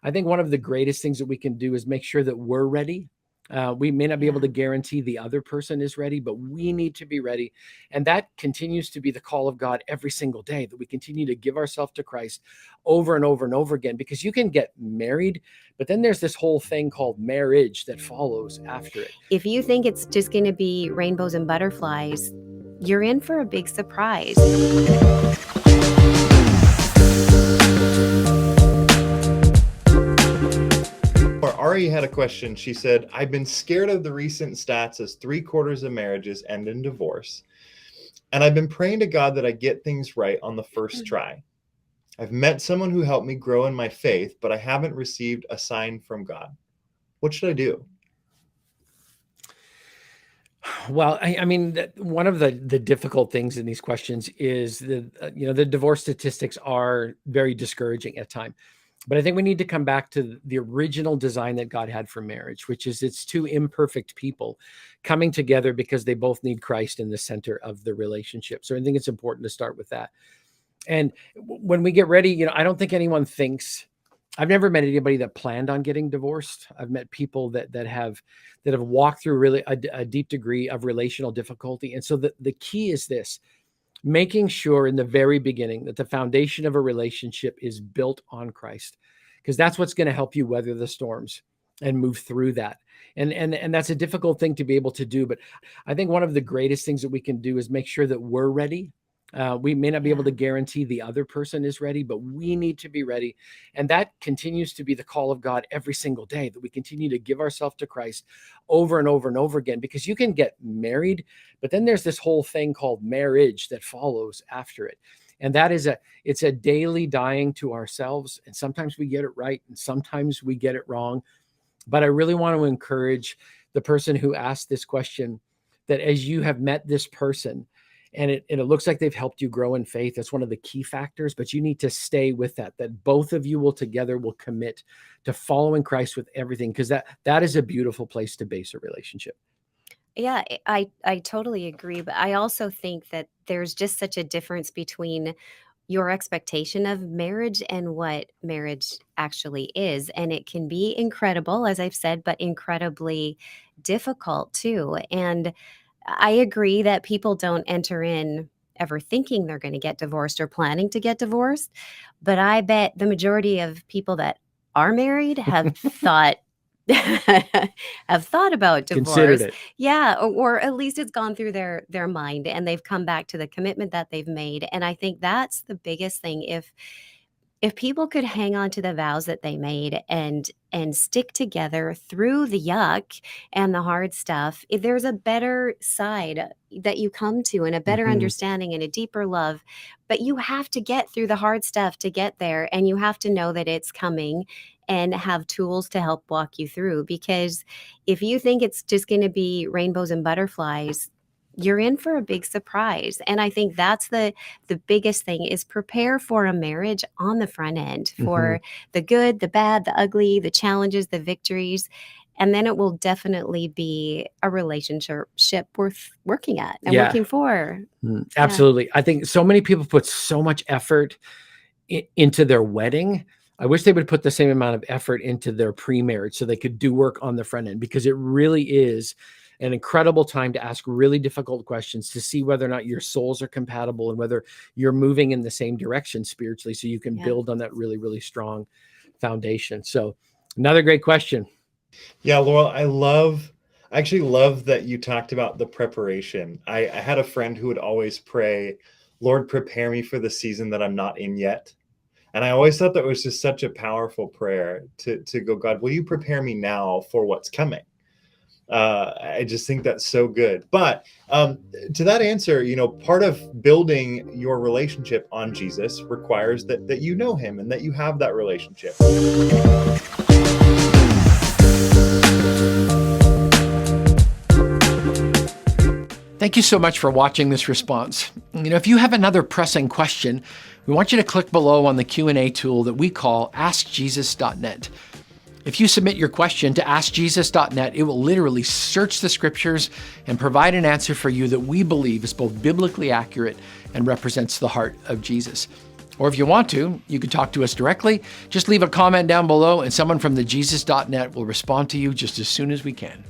I think one of the greatest things that we can do is make sure that we're ready. We may not be able Yeah. to guarantee the other person is ready, but we need to be ready. And that continues to be the call of God every single day, that we continue to give ourselves to Christ over and over and over again, because you can get married, but then there's this whole thing called marriage that follows after it. If you think it's just going to be rainbows and butterflies, you're in for a big surprise. Ari had a question. She said, I've been scared of the recent stats as 3/4 of marriages end in divorce. And I've been praying to God that I get things right on the first try. I've met someone who helped me grow in my faith, but I haven't received a sign from God. What should I do? Well, I mean, one of the difficult things in these questions is the divorce statistics are very discouraging at times. But I think we need to come back to the original design that God had for marriage, which is it's two imperfect people coming together because they both need Christ in the center of the relationship. So I think it's important to start with that. And when we get ready, I don't think anyone thinks. I've never met anybody that planned on getting divorced. I've met people that have walked through really a deep degree of relational difficulty. And so the key is this: making sure in the very beginning that the foundation of a relationship is built on Christ, because that's what's going to help you weather the storms and move through that. And that's a difficult thing to be able to do. But I think one of the greatest things that we can do is make sure that we're ready. We may not be able to guarantee the other person is ready, but we need to be ready. And that continues to be the call of God every single day, that we continue to give ourselves to Christ over and over and over again, because you can get married, but then there's this whole thing called marriage that follows after it. And that is it's a daily dying to ourselves. And sometimes we get it right and sometimes we get it wrong. But I really want to encourage the person who asked this question that as you have met this person, and it looks like they've helped you grow in faith, that's one of the key factors, but you need to stay with that both of you will commit to following Christ with everything, because that is a beautiful place to base a relationship. Yeah, I totally agree. But I also think that there's just such a difference between your expectation of marriage and what marriage actually is. And it can be incredible, as I've said, but incredibly difficult too. And I agree that people don't enter in ever thinking they're going to get divorced or planning to get divorced. But I bet the majority of people that are married have thought about Considered divorce. it. Yeah, or at least it's gone through their mind and they've come back to the commitment that they've made. And I think that's the biggest thing. If people could hang on to the vows that they made and stick together through the yuck and the hard stuff, if there's a better side that you come to and a better understanding and a deeper love. But you have to get through the hard stuff to get there, and you have to know that it's coming and have tools to help walk you through. Because if you think it's just going to be rainbows and butterflies, you're in for a big surprise. And I think that's the biggest thing, is prepare for a marriage on the front end, for the good, the bad, the ugly, the challenges, the victories. And then it will definitely be a relationship worth working at and working for. Absolutely. I think so many people put so much effort into their wedding. I wish they would put the same amount of effort into their pre-marriage so they could do work on the front end, because it really is an incredible time to ask really difficult questions to see whether or not your souls are compatible and whether you're moving in the same direction spiritually, so you can build on that really, really strong foundation. So another great question. Yeah, Laurel, I actually love that you talked about the preparation. I had a friend who would always pray, Lord, prepare me for the season that I'm not in yet. And I always thought that was just such a powerful prayer to go, God, will you prepare me now for what's coming? I just think that's so good. But to that answer, part of building your relationship on Jesus requires that you know him and that you have that relationship. Thank you so much for watching this response. If you have another pressing question, we want you to click below on the Q&A tool that we call AskJesus.net. If you submit your question to AskJesus.net, it will literally search the scriptures and provide an answer for you that we believe is both biblically accurate and represents the heart of Jesus. Or if you want to, you can talk to us directly. Just leave a comment down below and someone from thejesus.net will respond to you just as soon as we can.